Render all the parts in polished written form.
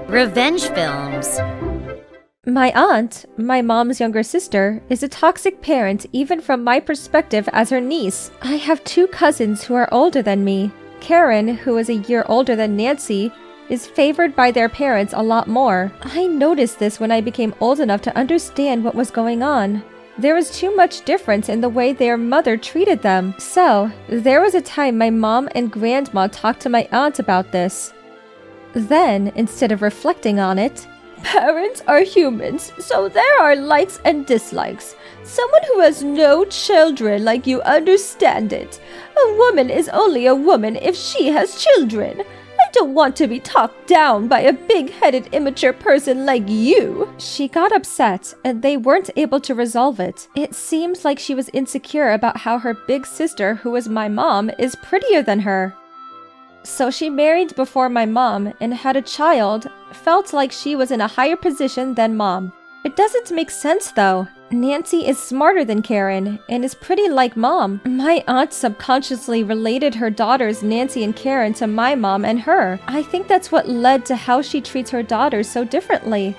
Revenge films. My aunt, my mom's younger sister, is a toxic parent even from my perspective as her niece. I have two cousins who are older than me. Karen, who is a year older than Nancy, is favored by their parents a lot more. I noticed this when I became old enough to understand what was going on. There was too much difference in the way their mother treated them. So, there was a time my mom and grandma talked to my aunt about this. Then, instead of reflecting on it, parents are humans, so there are likes and dislikes. Someone who has no children like you understand it. A woman is only a woman if she has children. I don't want to be talked down by a big-headed immature person like you. She got upset, and they weren't able to resolve it. It seems like she was insecure about how her big sister, who is my mom, is prettier than her. So she married before my mom and had a child, felt like she was in a higher position than mom. It doesn't make sense though. Nancy is smarter than Karen and is pretty like mom. My aunt subconsciously related her daughters Nancy and Karen to my mom and her. I think that's what led to how she treats her daughters so differently.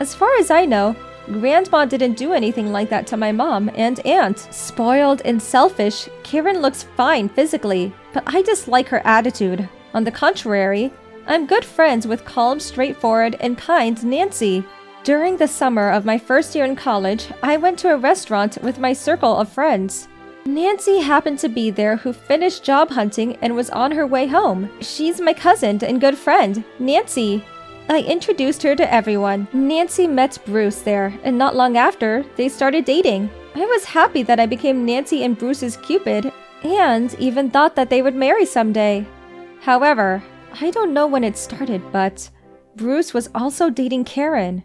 As far as I know, Grandma didn't do anything like that to my mom and aunt. Spoiled and selfish, Karen looks fine physically, but I dislike her attitude. On the contrary, I'm good friends with calm, straightforward, and kind Nancy. During the summer of my first year in college, I went to a restaurant with my circle of friends. Nancy happened to be there who finished job hunting and was on her way home. She's my cousin and good friend, Nancy. I introduced her to everyone. Nancy met Bruce there, and not long after, they started dating. I was happy that I became Nancy and Bruce's Cupid, and even thought that they would marry someday. However, I don't know when it started, but Bruce was also dating Karen.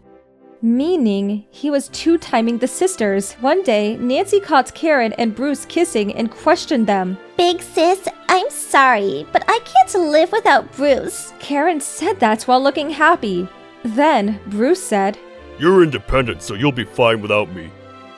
Meaning, he was two-timing the sisters. One day, Nancy caught Karen and Bruce kissing and questioned them. Big sis, I'm sorry, but I can't live without Bruce. Karen said that while looking happy. Then, Bruce said, "You're independent, so you'll be fine without me.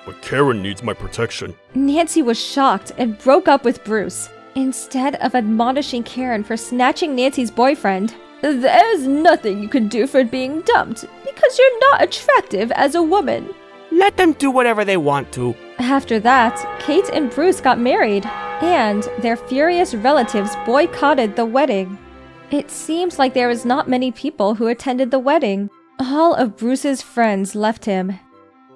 But Karen needs my protection." Nancy was shocked and broke up with Bruce. Instead of admonishing Karen for snatching Nancy's boyfriend, "There's nothing you can do for being dumped, because you're not attractive as a woman." Let them do whatever they want to. After that, Kate and Bruce got married, and their furious relatives boycotted the wedding. It seems like there was not many people who attended the wedding. All of Bruce's friends left him.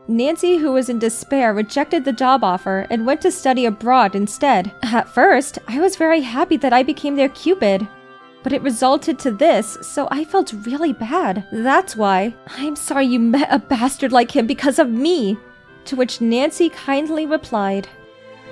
Nancy, who was in despair, rejected the job offer and went to study abroad instead. At first, I was very happy that I became their Cupid. But it resulted to this, so I felt really bad. That's why. "I'm sorry you met a bastard like him because of me." To which Nancy kindly replied,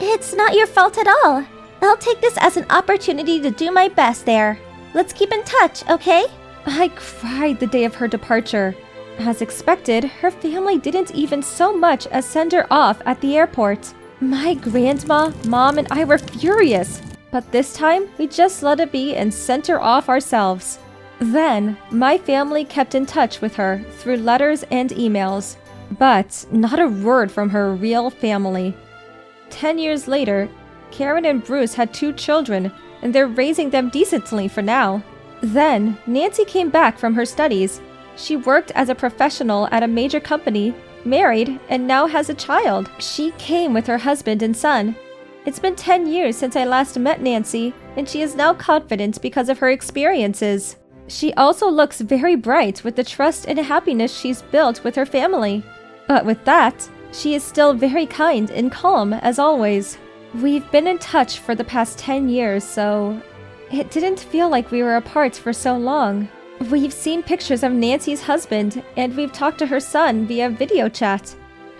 It's not your fault at all. I'll take this as an opportunity to do my best there. Let's keep in touch, okay? I cried the day of her departure. As expected, her family didn't even so much as send her off at the airport. My grandma, mom, and I were furious. But this time, we just let it be and sent her off ourselves. Then, my family kept in touch with her through letters and emails. But not a word from her real family. 10 years later, Karen and Bruce had 2 children, and they're raising them decently for now. Then, Nancy came back from her studies. She worked as a professional at a major company, married, and now has a child. She came with her husband and son. It's been 10 years since I last met Nancy, and she is now confident because of her experiences. She also looks very bright with the trust and happiness she's built with her family. But with that, she is still very kind and calm as always. We've been in touch for the past 10 years, so it didn't feel like we were apart for so long. We've seen pictures of Nancy's husband, and we've talked to her son via video chat.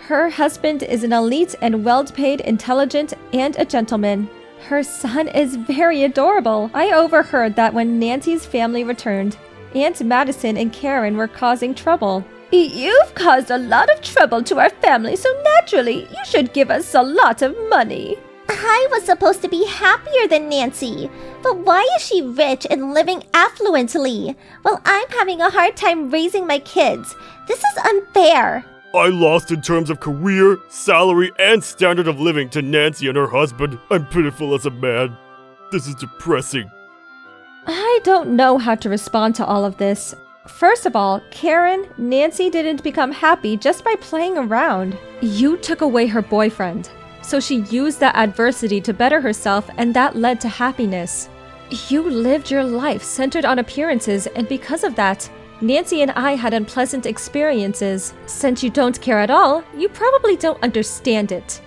Her husband is an elite and well-paid, intelligent, and a gentleman. Her son is very adorable. I overheard that when Nancy's family returned, Aunt Madison and Karen were causing trouble. "You've caused a lot of trouble to our family, so naturally, you should give us a lot of money." I was supposed to be happier than Nancy, but why is she rich and living affluently, while I'm having a hard time raising my kids? This is unfair. I lost in terms of career, salary, and standard of living to Nancy and her husband. I'm pitiful as a man. This is depressing. I don't know how to respond to all of this. First of all, Karen, Nancy didn't become happy just by playing around. You took away her boyfriend. So she used that adversity to better herself, and that led to happiness. You lived your life centered on appearances, and because of that, Nancy and I had unpleasant experiences. Since you don't care at all, you probably don't understand it.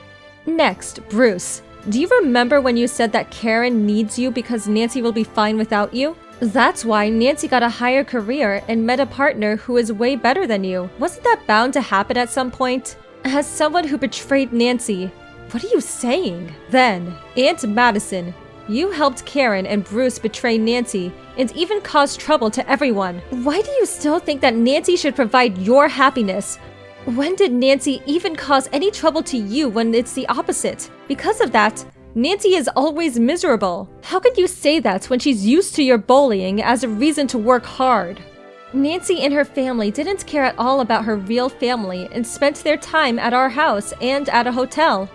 Next, Bruce. Do you remember when you said that Karen needs you because Nancy will be fine without you? That's why Nancy got a higher career and met a partner who is way better than you. Wasn't that bound to happen at some point? As someone who betrayed Nancy, what are you saying? Then, Aunt Madison, you helped Karen and Bruce betray Nancy and even caused trouble to everyone. Why do you still think that Nancy should provide your happiness? When did Nancy even cause any trouble to you when it's the opposite? Because of that, Nancy is always miserable. How can you say that when she's used to your bullying as a reason to work hard? Nancy and her family didn't care at all about her real family and spent their time at our house and at a hotel.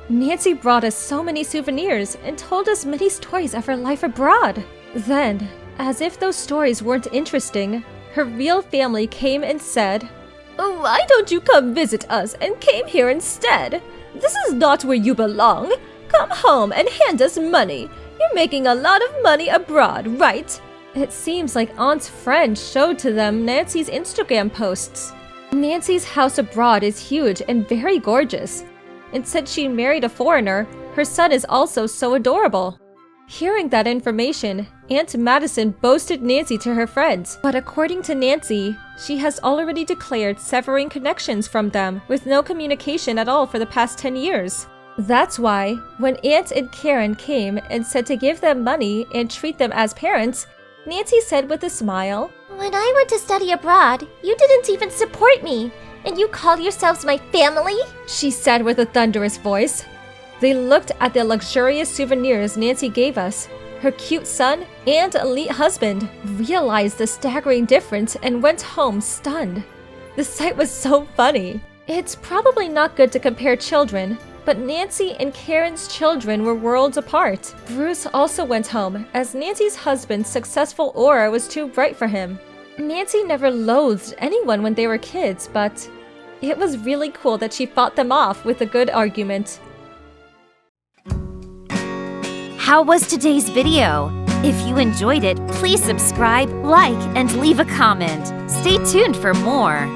Nancy brought us so many souvenirs and told us many stories of her life abroad. Then, as if those stories weren't interesting, her real family came and said, "Why don't you come visit us and came here instead? This is not where you belong. Come home and hand us money. You're making a lot of money abroad, right?" It seems like Aunt's friend showed to them Nancy's Instagram posts. Nancy's house abroad is huge and very gorgeous. And since she married a foreigner, her son is also so adorable. Hearing that information, Aunt Madison boasted Nancy to her friends. But according to Nancy, she has already declared severing connections from them with no communication at all for the past 10 years. That's why, when Aunt and Karen came and said to give them money and treat them as parents, Nancy said with a smile, When I went to study abroad, you didn't even support me. And you call yourselves my family? She said with a thunderous voice. They looked at the luxurious souvenirs Nancy gave us, her cute son and elite husband, realized the staggering difference and went home stunned. The sight was so funny. It's probably not good to compare children, but Nancy and Karen's children were worlds apart. Bruce also went home, as Nancy's husband's successful aura was too bright for him. Nancy never loathed anyone when they were kids, but it was really cool that she fought them off with a good argument. How was today's video? If you enjoyed it, please subscribe, like, and leave a comment. Stay tuned for more.